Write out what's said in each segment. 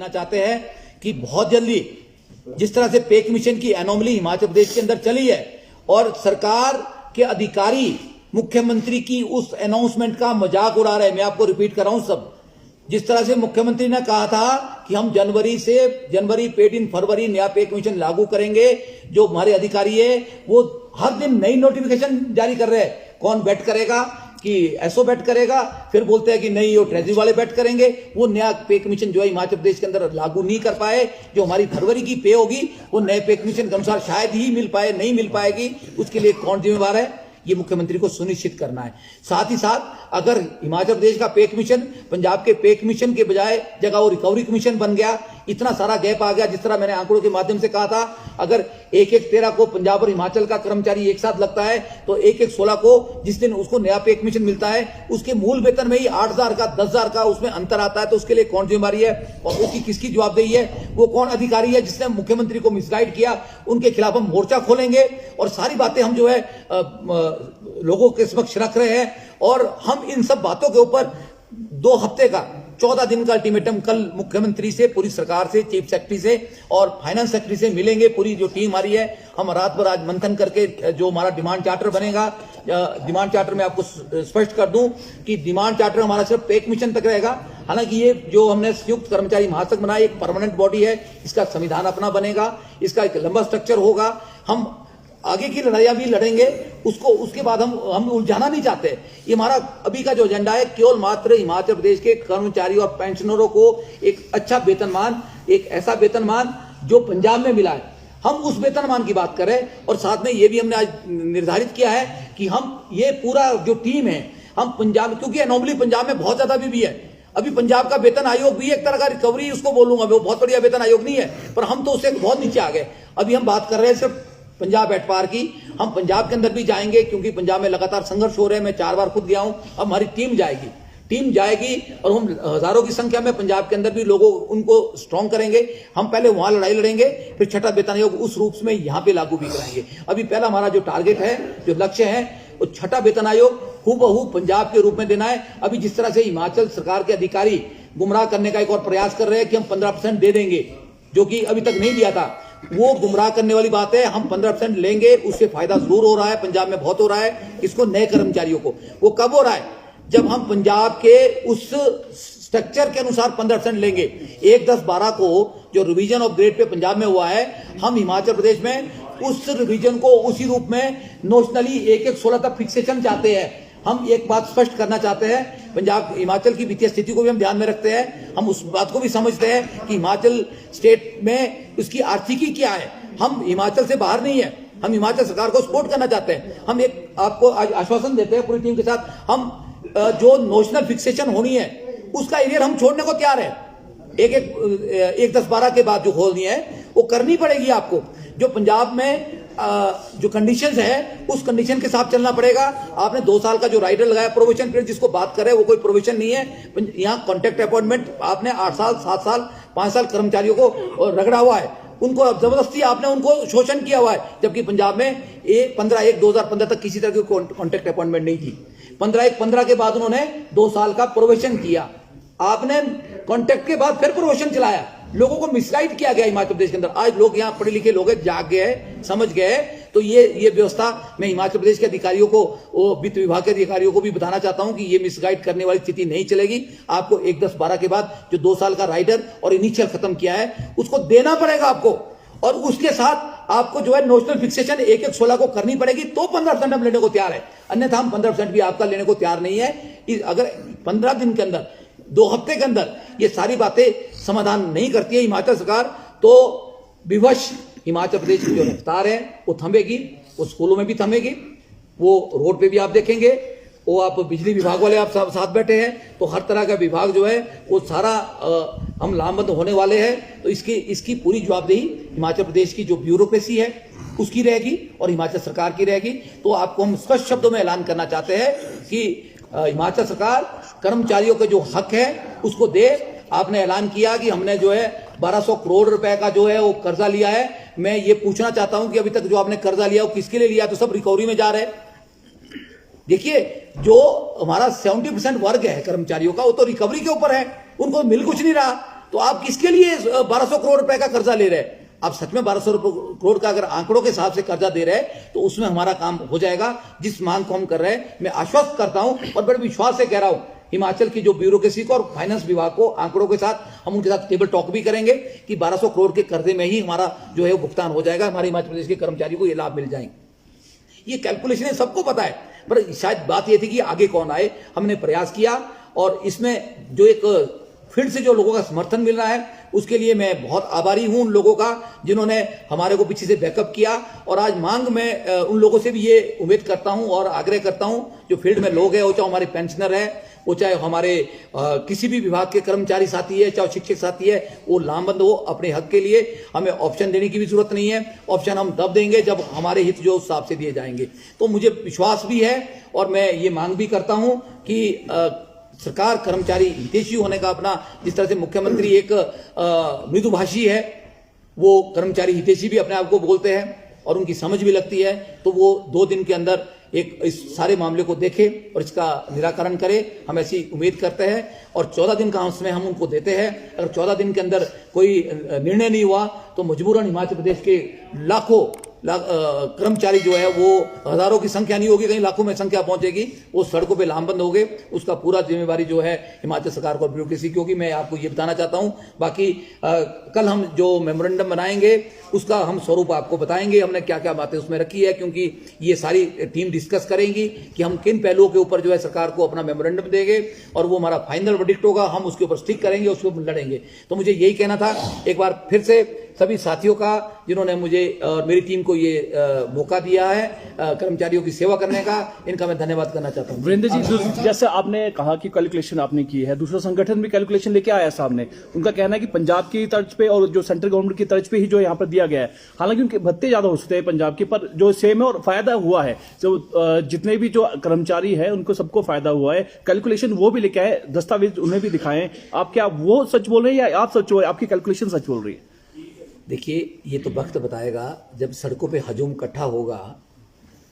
देना चाहते हैं कि बहुत जल्दी जिस तरह से पे कमीशन की एनोमली हिमाचल प्रदेश के अंदर चली है और सरकार के अधिकारी मुख्यमंत्री की उस अनाउंसमेंट का मजाक उड़ा रहे हैं, मैं आपको रिपीट कर रहा हूं सब। जिस तरह से मुख्यमंत्री ने कहा था कि हम जनवरी पेड इन फरवरी नया पे कमीशन लागू करेंगे, जो हमारे अधिकारी है वो हर दिन नई नोटिफिकेशन जारी कर रहे हैं। कौन बैठ करेगा कि एसओ बैठ करेगा, फिर बोलते हैं कि नहीं वो ट्रेजरी वाले बैठ करेंगे। वो नया पे कमीशन जो है हिमाचल प्रदेश के अंदर लागू नहीं कर पाए। जो हमारी फरवरी की पे होगी वो नए पे कमीशन के अनुसार शायद ही मिल पाए, नहीं मिल पाएगी। उसके लिए कौन जिम्मेवार है? ये मुख्यमंत्री को सुनिश्चित करना है। साथ ही साथ अगर हिमाचल प्रदेश का पे कमीशन पंजाब के पे कमीशन के बजाय जगह वो रिकवरी कमीशन बन गया, इतना सारा गैप आ गया। जिस तरह मैंने आंकड़ों के माध्यम से कहा था, अगर 1/1/13 को पंजाब और हिमाचल का कर्मचारी एक साथ लगता है तो 1/1/16 को जिस दिन उसको नया पे कमीशन मिलता है उसके मूल वेतन में ही 8,000 का 10,000 का उसमें अंतर आता है। तो उसके लिए कौन जिम्मेवारी है और उसकी किसकी जवाबदेही है? वो कौन अधिकारी है जिसने मुख्यमंत्री को मिसगाइड किया? उनके खिलाफ हम मोर्चा खोलेंगे और सारी बातें हम जो है लोगों के समक्ष रख रहे हैं। और हम इन सब बातों के ऊपर 2 हफ्ते का 14 दिन का अल्टीमेटम कल मुख्यमंत्री से, पूरी सरकार से, चीफ सेक्रेटरी से और फाइनेंस सेक्रेटरी से मिलेंगे। पूरी जो टीम हमारी है, हम रात भर आज मंथन करके जो हमारा डिमांड चार्टर बनेगा, डिमांड चार्टर में आपको स्पष्ट कर दूं कि डिमांड चार्टर हमारा सिर्फ पे कमीशन तक रहेगा। हालांकि ये जो हमने संयुक्त कर्मचारी महासंघ बनाया एक परमानेंट बॉडी है, इसका संविधान अपना बनेगा, इसका एक लंबा स्ट्रक्चर होगा। हम आगे की लड़ाइयां भी लड़ेंगे, उसके बाद हम उलझाना नहीं चाहते। ये हमारा अभी का जो एजेंडा है केवल मात्र हिमाचल प्रदेश के कर्मचारी और पेंशनरों को एक अच्छा वेतनमान, एक ऐसा वेतनमान जो पंजाब में मिला है, हम उस वेतनमान की बात करें। और साथ में ये भी हमने आज निर्धारित किया है कि हम ये पूरा जो टीम है हम पंजाब, क्योंकि एनोमली पंजाब में बहुत ज्यादा भी है। अभी पंजाब का वेतन आयोग भी एक तरह का रिकवरी उसको बोलूंगा, वो बहुत बढ़िया वेतन आयोग नहीं है, पर हम तो उससे बहुत नीचे आ गए। अभी हम बात कर रहे हैं सिर्फ पंजाब एट पार की। हम पंजाब के अंदर भी जाएंगे क्योंकि पंजाब में लगातार संघर्ष हो रहे हैं। मैं 4 बार खुद गया हूं। अब हमारी टीम जाएगी और हम हजारों की संख्या में पंजाब के अंदर भी लोगों उनको स्ट्रॉन्ग करेंगे। हम पहले वहां लड़ाई लड़ेंगे, फिर छठा वेतन आयोग उस रूप में यहां पे लागू भी कराएंगे। अभी पहला हमारा जो टारगेट है, जो लक्ष्य है, वो छठा वेतन आयोग हूबहू पंजाब के रूप में देना है। अभी जिस तरह से हिमाचल सरकार के अधिकारी गुमराह करने का एक और प्रयास कर रहे हैं कि हम 15% दे देंगे, जो कि अभी तक नहीं दिया था, वो गुमराह करने वाली बात है। हम 15% लेंगे, उससे फायदा जरूर हो रहा है, पंजाब में बहुत हो रहा है। इसको नए कर्मचारियों को, वो कब हो रहा है? जब हम पंजाब के उस स्ट्रक्चर के अनुसार 15% लेंगे। 1/10/12 को जो revision of grade pay Punjab में हुआ है, हम हिमाचल प्रदेश में उस रिवीजन को उसी रूप में नोशनली 1/1/16 तक फिक्सेशन चाहते हैं। हम एक बात स्पष्ट करना चाहते हैं, पंजाब हिमाचल की वित्तीय स्थिति को भी हम ध्यान में रखते हैं। हम उस बात को भी समझते हैं कि हिमाचल स्टेट में उसकी आर्थिकी क्या है। हम हिमाचल से बाहर नहीं है, हम हिमाचल सरकार को सपोर्ट करना चाहते हैं। हम एक आपको आज आश्वासन देते हैं पूरी टीम के साथ, हम जो नोशनल फिक्सेशन होनी है उसका एरियर हम छोड़ने को तैयार है। 1/10/12 के बाद जो होनी है वो करनी पड़ेगी आपको। जो पंजाब में जो कंडीशंस है उस कंडीशन के साथ चलना पड़ेगा। आपने 2 साल का जो राइडर लगाया प्रोविजन पीरियड, जिसको बात कर रहे हैं वो कोई प्रोविजन नहीं है। यहाँ कॉन्ट्रैक्ट अपॉइंटमेंट आपने 8 साल 7 साल 5 साल कर्मचारियों को रगड़ा हुआ है, उनको जबरदस्ती आपने उनको शोषण किया हुआ है। जबकि पंजाब में 15/1/2015 तक किसी तरह की कॉन्ट्रैक्ट अपॉइंटमेंट नहीं थी। 15/1/15 के बाद उन्होंने 2 साल का प्रोविजन किया। आपने कॉन्ट्रैक्ट के बाद फिर प्रोविजन चलाया। लोगों को मिसगाइड किया गया हिमाचल प्रदेश के अंदर। आज लोग यहाँ पढ़े लिखे लोग जाग गए, समझ गए। तो ये व्यवस्था मैं हिमाचल प्रदेश के अधिकारियों को, वित्त विभाग के अधिकारियों को भी बताना चाहता हूं कि ये मिसगाइड करने वाली स्थिति नहीं चलेगी। आपको 1/10/12 के बाद जो 2 साल का राइडर और इनिशियल खत्म किया है उसको देना पड़ेगा आपको, और उसके साथ आपको जो है नोशनल फिक्सेशन 1/1/16 को करनी पड़ेगी। तो 15% हम लेने को तैयार है, अन्यथा हम 15% भी आपका लेने को तैयार नहीं है। अगर 15 दिन के अंदर, 2 हफ्ते के अंदर ये सारी बातें समाधान नहीं करती है हिमाचल सरकार, तो विवश हिमाचल प्रदेश की जो रफ्तार है वो थमेगी, वो स्कूलों में भी थमेगी, वो रोड पे भी आप देखेंगे, वो आप बिजली विभाग वाले आप साथ बैठे हैं, तो हर तरह का विभाग जो है वो सारा हम लामबंद होने वाले हैं। तो इसकी पूरी जवाबदेही हिमाचल प्रदेश की जो ब्यूरोक्रेसी है उसकी रहेगी और हिमाचल सरकार की रहेगी। तो आपको हम स्पष्ट शब्दों में ऐलान करना चाहते हैं कि हिमाचल सरकार कर्मचारियों के जो हक है उसको दे। आपने ऐलान किया कि हमने जो है 1200 करोड़ रुपए का जो है वो कर्जा लिया है। मैं ये पूछना चाहता हूं कि अभी तक जो आपने कर्जा लिया वो किसके लिए लिया? तो सब रिकवरी में जा रहे हैं। देखिए, जो हमारा 70% वर्ग है कर्मचारियों का, वो तो रिकवरी के ऊपर है, उनको मिल कुछ नहीं रहा। तो आप किसके लिए 1200 करोड़ रुपए का कर्जा ले रहे हैं? आप सच में 1200 करोड़ का अगर आंकड़ों के हिसाब से कर्जा दे रहे हैं तो उसमें हमारा काम हो जाएगा। जिस मांग को हम कर रहे हैं, मैं आश्वस्त करता हूं और बड़े विश्वास से कह रहा हूं, हिमाचल की जो ब्यूरोक्रेसी को और फाइनेंस विभाग को आंकड़ों के साथ हम उनके साथ टेबल टॉक भी करेंगे कि 1200 करोड़ के कर्जे में ही हमारा जो है वो भुगतान हो जाएगा, हमारे हिमाचल प्रदेश के कर्मचारियों को ये लाभ मिल जाएंगे। ये कैलकुलेशन सबको पता है, पर शायद बात ये थी कि आगे कौन आए। हमने प्रयास किया और इसमें जो एक फिर से जो लोगों का समर्थन मिल रहा है उसके लिए मैं बहुत आभारी हूं उन लोगों का जिन्होंने हमारे को पीछे से बैकअप किया। और आज मांग में उन लोगों से भी ये उम्मीद करता हूं और आग्रह करता हूं, जो फील्ड में लोग हैं, वो चाहे हमारे पेंशनर है, वो चाहे हमारे किसी भी विभाग के कर्मचारी साथी है, चाहे शिक्षक साथी है, वो लामबंद हो अपने हक के लिए। हमें ऑप्शन देने की भी जरूरत नहीं है, ऑप्शन हम तब देंगे जब हमारे हित जो उस हिसाब से दिए जाएंगे। तो मुझे विश्वास भी है और मैं ये मांग भी करता हूं कि सरकार कर्मचारी हितैषी होने का अपना, जिस तरह से मुख्यमंत्री एक मृदुभाषी है, वो कर्मचारी हितैषी भी अपने आप को बोलते हैं और उनकी समझ भी लगती है, तो वो 2 दिन के अंदर एक इस सारे मामले को देखे और इसका निराकरण करे, हम ऐसी उम्मीद करते हैं। और 14 दिन का समय हम उनको देते हैं। अगर 14 दिन के अंदर कोई निर्णय नहीं हुआ तो मजबूरन हिमाचल प्रदेश के लाखों कर्मचारी जो है वो हजारों की संख्या नहीं होगी, कहीं लाखों में संख्या पहुंचेगी, वो सड़कों पे लामबंद हो गए। उसका पूरा जिम्मेवारी जो है हिमाचल सरकार को ब्यूरोक्रेसी की होगी। मैं आपको ये बताना चाहता हूं। बाकी कल हम जो मेमोरेंडम बनाएंगे उसका हम स्वरूप आपको बताएंगे, हमने क्या क्या बातें उसमें रखी है, क्योंकि ये सारी टीम डिस्कस करेंगी कि हम किन पहलुओं के ऊपर जो है सरकार को अपना मेमोरेंडम देंगे और वो हमारा फाइनल वर्डिक्ट होगा, हम उसके ऊपर स्टिक करेंगे, उसके ऊपर लड़ेंगे। तो मुझे यही कहना था। एक बार फिर से सभी साथियों का जिन्होंने मुझे और मेरी टीम को ये मौका दिया है कर्मचारियों की सेवा करने का, इनका मैं धन्यवाद करना चाहता हूँ। वीरेंद्र जी, जैसे आपने कहा कि कैलकुलेशन आपने की है, दूसरा संगठन भी कैलकुलेशन लेके आया सामने। उनका कहना है कि पंजाब की तर्ज पे और जो सेंट्रल गवर्नमेंट की तर्ज पे ही जो यहाँ पर दिया गया है, हालांकि उनके भत्ते ज्यादा हो सकते हैं पंजाब के, पर जो सेम है और फायदा हुआ है, जो जितने भी जो कर्मचारी है उनको सबको फायदा हुआ है। कैलकुलेशन वो भी लेके आए, दस्तावेज उन्हें भी दिखाएं। आप क्या वो सच बोल रहे हैं या आप सच बोल रहे हैं, आपकी कैलकुलेशन सच बोल रही है? देखिए, ये तो वक्त बताएगा। जब सड़कों पे हजूम इकट्ठा होगा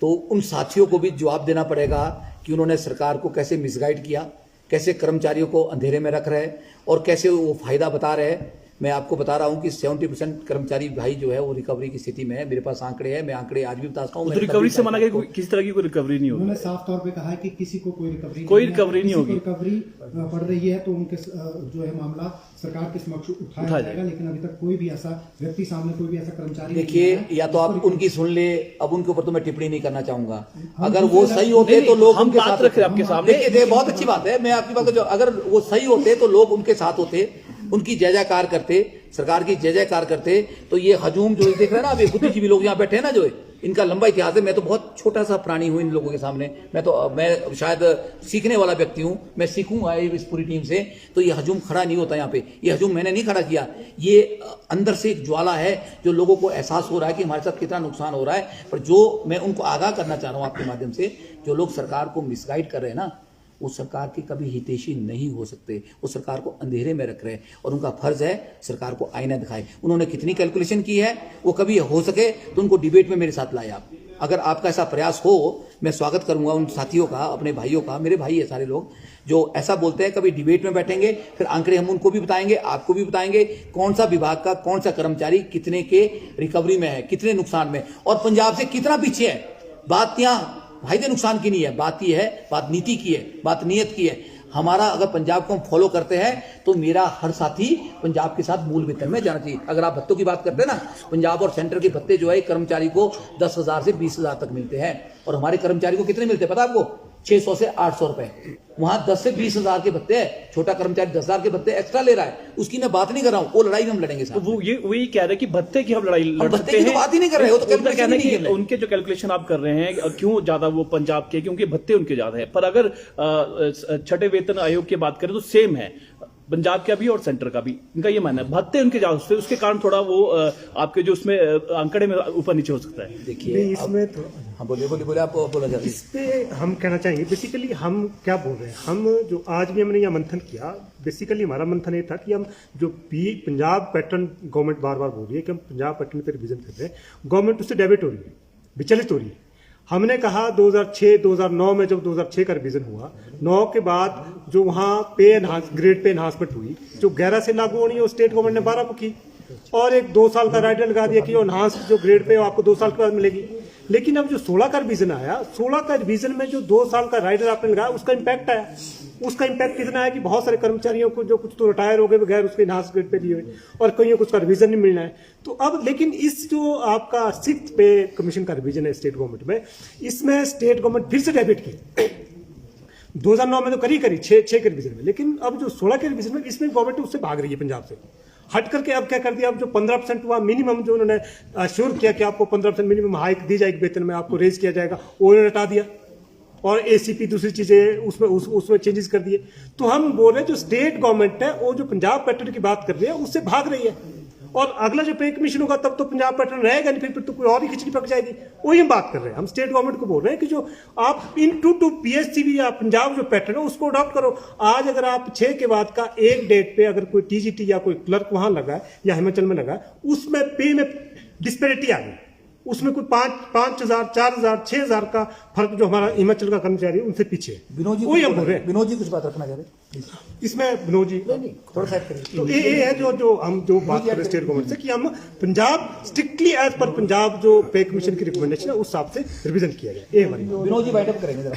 तो उन साथियों को भी जवाब देना पड़ेगा कि उन्होंने सरकार को कैसे मिसगाइड किया, कैसे कर्मचारियों को अंधेरे में रख रहे और कैसे वो फायदा बता रहे। मैं आपको बता रहा हूं कि 70% कर्मचारी भाई जो है वो रिकवरी की स्थिति में है। मेरे पास आंकड़े हैं, मैं आंकड़े आज भी बताता हूं। तो रिकवरी से माना गया किसी तरह की कोई रिकवरी नहीं होगी। उन्होंने साफ तौर पे कहा है कि किसी को कोई रिकवरी नहीं होगी। रिकवरी पड़ रही है तो उनके जो है मामला सरकार के समक्ष उठाया जाएगा, लेकिन अभी तक कोई भी ऐसा व्यक्ति सामने, कोई भी ऐसा कर्मचारी, देखिए, या तो आप उनकी सुन ले, अब उनके ऊपर तो मैं टिप्पणी नहीं करना चाहूंगा। अगर वो सही होते तो लोग उनके साथ रखे आपके सामने। देखिए, बहुत अच्छी बात है, मैं आपकी बात जो, अगर वो सही होते तो लोग उनके साथ होते, उनकी जय जयकार करते, सरकार की जय जयकार करते, तो ये हजूम जो देख रहे हैं ना, अब ये बुद्धिजीवी लोग यहाँ बैठे हैं ना, जो इनका लंबा इतिहास है। मैं तो बहुत छोटा सा प्राणी हूं इन लोगों के सामने। मैं शायद सीखने वाला व्यक्ति हूं, मैं सीखूंगा इस पूरी टीम से। तो ये हजूम खड़ा नहीं होता यहाँ पे। ये हजूम मैंने नहीं खड़ा किया, ये अंदर से एक ज्वाला है जो लोगों को एहसास हो रहा है कि हमारे साथ कितना नुकसान हो रहा है। पर जो मैं उनको आगाह करना चाह रहा हूं आपके माध्यम से, जो लोग सरकार को मिसगाइड कर रहे हैं ना, वो सरकार के कभी हितैषी नहीं हो सकते। वो सरकार को अंधेरे में रख रहे हैं और उनका फर्ज है सरकार को आईना दिखाए। उन्होंने कितनी कैलकुलेशन की है, वो कभी हो सके तो उनको डिबेट में मेरे साथ लाए आप। अगर आपका ऐसा प्रयास हो, मैं स्वागत करूंगा उन साथियों का, अपने भाइयों का। मेरे भाई है सारे लोग जो ऐसा बोलते हैं। कभी डिबेट में बैठेंगे, फिर आंकड़े हम उनको भी बताएंगे, आपको भी बताएंगे, कौन सा विभाग का कौन सा कर्मचारी कितने के रिकवरी में है, कितने नुकसान में, और पंजाब से कितना पीछे है। बात यहाँ फायदे नुकसान की नहीं है, बात ये है, बात नीति की है, बात नीयत की है। हमारा अगर पंजाब को हम फॉलो करते हैं तो मेरा हर साथी पंजाब के साथ मूल वेतन में जाना चाहिए। अगर आप भत्तों की बात करते हैं ना, पंजाब और सेंटर के भत्ते जो है कर्मचारी को 10,000 से 20,000 तक मिलते हैं, और हमारे कर्मचारी को कितने मिलते हैं पता है आपको? 600 से 800 रुपए। वहां 10 से 20,000 के भत्ते हैं। छोटा कर्मचारी 10,000 के भत्ते एक्स्ट्रा ले रहा है, उसकी मैं बात नहीं कर रहा हूं। वो लड़ाई में हम लड़ेंगे। तो वो ये वही कह रहे हैं कि भत्ते की हम लड़ाई लड़ सकते हैं, बात ही नहीं कर रहे हो। तो कहना है कि उनके जो कैलकुलेशन आप कर रहे हैं क्यों ज्यादा वो पंजाब के, क्योंकि भत्ते उनके ज्यादा है। पर अगर छठे वेतन आयोग की बात करें तो सेम है पंजाब का भी और सेंटर का भी। इनका ये मानना है भत्ते उनके ज्यादा, उसके कारण थोड़ा वो आपके जो उसमें आंकड़े में ऊपर नीचे हो सकता है। देखिए इसमें तो हाँ, बोलिए आप बोला जाए। इस पे हम कहना चाहेंगे बेसिकली हम क्या बोल रहे हैं। हम जो आज भी हमने यह मंथन किया, बेसिकली हमारा मंथन ये था कि हम जो पंजाब पैटर्न गवर्नमेंट बार बार बोल रही है कि हम पंजाब पैटर्न पे रिविजन कर रहे हैं, गवर्नमेंट उससे डेबिट हो रही है, विचलित हो रही है। हमने कहा 2006-2009 में जब 2006 का रिवीजन हुआ, 9 के बाद जो वहाँ ग्रेड पे एनहांसमेंट हुई, जो 11 से लागू होनी है वो स्टेट गवर्नमेंट ने 12 को की, और एक 2 साल का राइडर लगा दिया कि एनहांस जो ग्रेड पे आपको 2 साल के बाद मिलेगी। लेकिन अब जो 16 का रिवीजन आया, 16 का रिवीजन में जो 2 साल का राइडर आपने लगाया उसका इम्पैक्ट आया। उसका इम्पैक्ट कितना है कि बहुत सारे कर्मचारियों को जो कुछ तो रिटायर हो गए बगैर उसके एनहांस ग्रेड पे दिए हुए, और कहीं कुछ का रिवीजन नहीं मिलना है। तो अब लेकिन इस जो आपका 6th पे कमीशन का रिवीजन है स्टेट गवर्नमेंट में, इसमें स्टेट गवर्नमेंट फिर से डेबिट की 2009 में तो करी 6 के रिवीजन में, लेकिन अब जो 16 के रिवीजन में इसमें गवर्नमेंट उससे भाग रही है पंजाब से हट करके। अब क्या कर दिया, अब जो 15% हुआ मिनिमम जो उन्होंने अश्योर किया कि आपको 15% मिनिमम हाइक दी जाएगी, वेतन में आपको रेज किया जाएगा, वो उन्होंने हटा दिया, और एसीपी दूसरी चीजें उसमें चेंजेस कर दिए। तो हम बोल रहे हैं जो स्टेट गवर्नमेंट है वो जो पंजाब पैटर्न की बात कर रही है उससे भाग रही है, और अगला जो पे कमीशन होगा तब तो पंजाब पैटर्न रहेगा नहीं, फिर तो कोई और ही खिचड़ी पक जाएगी। वही हम बात कर रहे हैं। हम स्टेट गवर्नमेंट को बोल रहे हैं कि जो आप इन टू पीएससीबी या पंजाब जो पैटर्न है उसको अडॉप्ट करो। आज अगर आप 6 के बाद का एक डेट पे अगर कोई टीजीटी या कोई क्लर्क वहां लगा है या हिमाचल में लगा है, उसमें पे में डिस्पेरिटी आ गई, उसमें कोई 5,000, 4,000, 6,000 का फर्क जो हमारा हिमाचल का कर्मचारी है उनसे पीछे है। विनोद जी वही हम बोल रहे हैं। विनोद जी कुछ बात रखना चाह रहे हैं इसमें विनोद जी नहीं थोड़ा सा करिए। तो ये है जो हम जो बात कर रहे हैं स्टेट गवर्नमेंट से कि हम Punjab strictly as per Punjab जो पे कमीशन की रिकमेंडेशन है उस हिसाब से रिवीजन किया गया। ये हमारी विनोद जी वाइंड अप करेंगे जरा।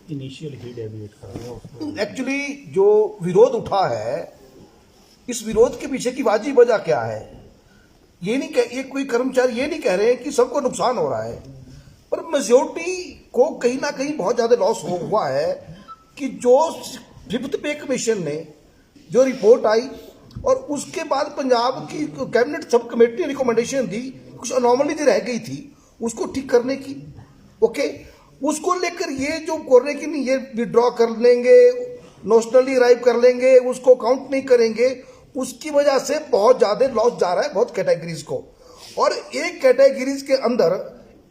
इनिशियल ही डेविएट कर एक्चुअली जो विरोध उठा है, इस विरोध के पीछे की वाजिब वजह क्या है? ये कोई कर्मचारी ये नहीं कह रहे हैं कि सबको नुकसान हो रहा है, पर मेजोरिटी को कहीं ना कहीं बहुत ज्यादा लॉस हुआ है कि जो 5th पे कमीशन ने जो रिपोर्ट आई और उसके बाद पंजाब की कैबिनेट सब कमेटी ने रिकमेंडेशन दी, कुछ अनोमली रह गई थी उसको ठीक करने की। ओके, उसको लेकर ये जो बोल रहे कि नहीं ये विड्रॉ कर लेंगे, नोशनली अराइव कर लेंगे, उसको काउंट नहीं करेंगे, उसकी वजह से बहुत ज्यादा लॉस जा रहा है बहुत कैटेगरीज को। और एक कैटेगरीज के अंदर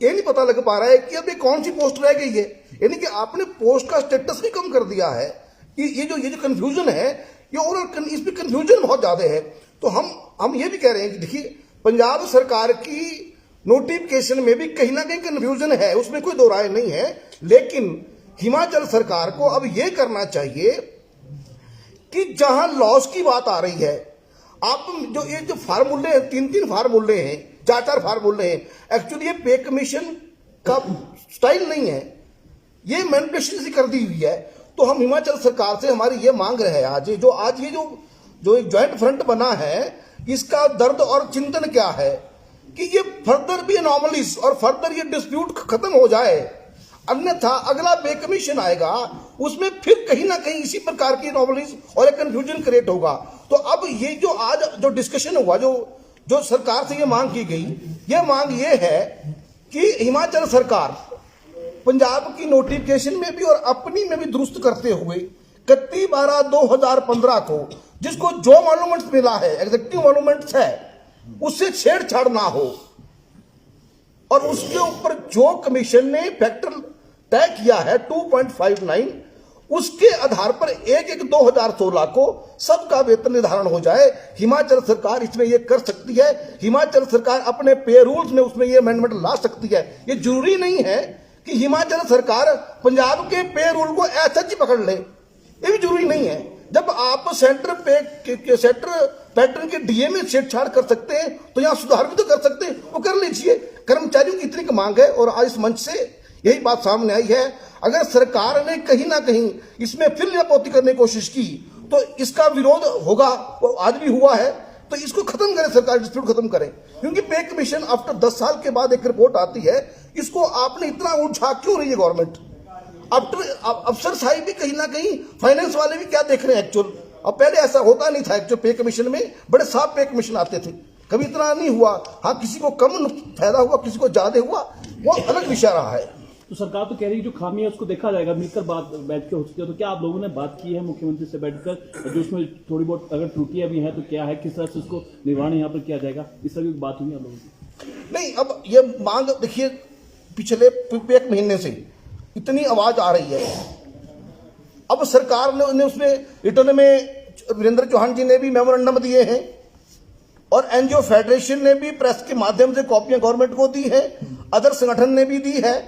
ये नहीं पता लग पा रहा है कि अभी कौन सी पोस्ट रह गई है, यानी कि आपने पोस्ट का स्टेटस भी कम कर दिया है। ये जो कंफ्यूजन है, ये ओवरऑल इसमें कंफ्यूजन बहुत ज्यादा है। तो हम ये भी कह रहे हैं कि देखिए पंजाब सरकार की नोटिफिकेशन में भी कहीं ना कहीं कंफ्यूजन है, उसमें कोई दो राय नहीं है। लेकिन हिमाचल सरकार को अब यह करना चाहिए कि जहां लॉस की बात आ रही है, आप जो फार्मूले हैं, 3 फार्मूले हैं, 4 फार्मूले हैं, एक्चुअली ये पे कमीशन का स्टाइल नहीं है, ये मैनिपुलेशन कर दी हुई है। तो हम हिमाचल सरकार से हमारी ये मांग रहे हैं आज ये जो एक ज्वाइंट फ्रंट बना है, इसका दर्द और चिंतन क्या है कि ये फर्दर भी एनॉमलीज और फर्दर ये डिस्प्यूट खत्म हो जाए, अन्यथा अगला पे कमीशन आएगा उसमें फिर कहीं ना कहीं इसी प्रकार की एनॉमलीज और एक कंफ्यूजन क्रिएट होगा। तो अब ये जो आज जो डिस्कशन हुआ, जो सरकार से ये मांग की गई, ये मांग ये है कि हिमाचल सरकार पंजाब की नोटिफिकेशन में भी और अपनी में भी दुरुस्त करते हुए 31/12/2015 को जिसको जो मालूमेंट्स मिला है, एग्जीक्यूटिव मालूमेंट्स है, उससे छेड़छाड़ ना हो, और उसके ऊपर जो कमीशन ने फैक्टर तय किया है 2.59, उसके आधार पर 1/1/2016 को सबका वेतन निर्धारण हो जाए। हिमाचल सरकार इसमें यह कर सकती है, हिमाचल सरकार अपने पे रूल्स में उसमें यह अमेंडमेंट ला सकती है। ये जरूरी नहीं है कि हिमाचल सरकार पंजाब के पे रूल को ऐसा ही पकड़ ले, ये भी जरूरी नहीं है। जब आप सेंटर पैटर्न के डीए में छेड़छाड़ कर सकते हैं तो यहां सुधार भी तो कर सकते हैं, वो कर लीजिए। कर्मचारियों की इतनी मांग है और आज इस मंच से यही बात सामने आई है। अगर सरकार ने कहीं ना कहीं इसमें फिर लीलापोती करने की कोशिश की तो इसका विरोध होगा, वो आज भी हुआ है। तो इसको खत्म करें, सरकार डिस्प्यूट खत्म करें, क्योंकि पे कमीशन आफ्टर 10 साल के बाद एक रिपोर्ट आती है, इसको आपने इतना उठा क्यों रही है गवर्नमेंट? अफसर साहिब भी कहीं ना कहीं, फाइनेंस वाले भी क्या देख रहे हैं एक्चुअल। अब पहले ऐसा होता नहीं था, एक्चुअल पे कमीशन में बड़े साफ पे कमीशन आते थे, कभी इतना नहीं हुआ। हाँ, किसी को कम फायदा हुआ, किसी को ज्यादा हुआ, वो अलग विषय रहा है। तो सरकार तो कह रही है जो खामी है उसको देखा जाएगा, मिलकर बात बैठ के हो सकती है। तो क्या आप लोगों ने बात की है मुख्यमंत्री से बैठकर, जो उसमें थोड़ी बहुत अगर त्रुटियां भी हैं तो क्या है, किस तरह से उसको निर्वहन यहाँ पर किया जाएगा, इस तरह की बात हुई आप लोगों की? नहीं, अब ये मांग देखिए पिछले एक महीने से इतनी आवाज आ रही है। अब सरकार ने उसमें रिटर्न में वीरेंद्र चौहान जी ने भी मेमोरेंडम दिए हैं और एनजीओ फेडरेशन ने भी प्रेस के माध्यम से कॉपियां गवर्नमेंट को दी है। अदर संगठन ने भी दी है,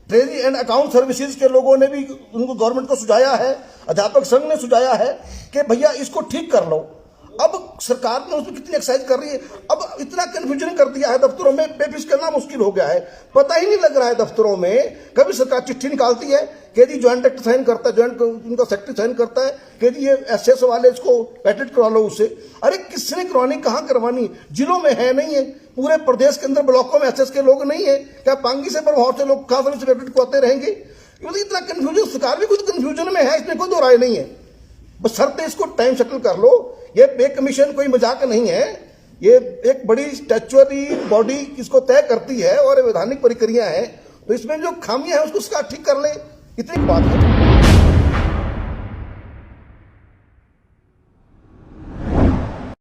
ट्रेजरी एंड अकाउंट सर्विसेज के लोगों ने भी उनको गवर्नमेंट को सुझाया है, अध्यापक संघ ने सुझाया है कि भैया इसको ठीक कर लो। अब सरकार ने उसमें कितनी एक्सरसाइज कर रही है, अब इतना कंफ्यूजन कर दिया है दफ्तरों में, पे फीस करना मुश्किल हो गया है, पता ही नहीं लग रहा है दफ्तरों में। कभी सरकार चिट्ठी निकालती है कि जी ज्वाइंट एक्ट साइन करता है, ज्वाइंट उनका सेक्रेटरी साइन करता है कि जी ये एसएस वाले इसको पेटेंट करवा लो उससे। अरे किसने करवानी, कहाँ करवानी, जिलों में है नहीं है, पूरे प्रदेश के अंदर ब्लॉकों में एसएस के लोग नहीं है क्या? पांगी से बहुत से लोग कहाँ से पेटेंट करवाते रहेंगे? इतना कंफ्यूजन, सरकार भी कुछ कंफ्यूजन में है, इसमें कोई दो राय नहीं है। बस शर्त इसको टाइम सेटल कर लो। ये पे कमीशन कोई मजाक नहीं है, ये एक बड़ी स्टैच्यूअरी बॉडी इसको तय करती है और वैधानिक प्रक्रिया है, तो इसमें जो खामियां है उसको ठीक कर ले, इतनी बात है।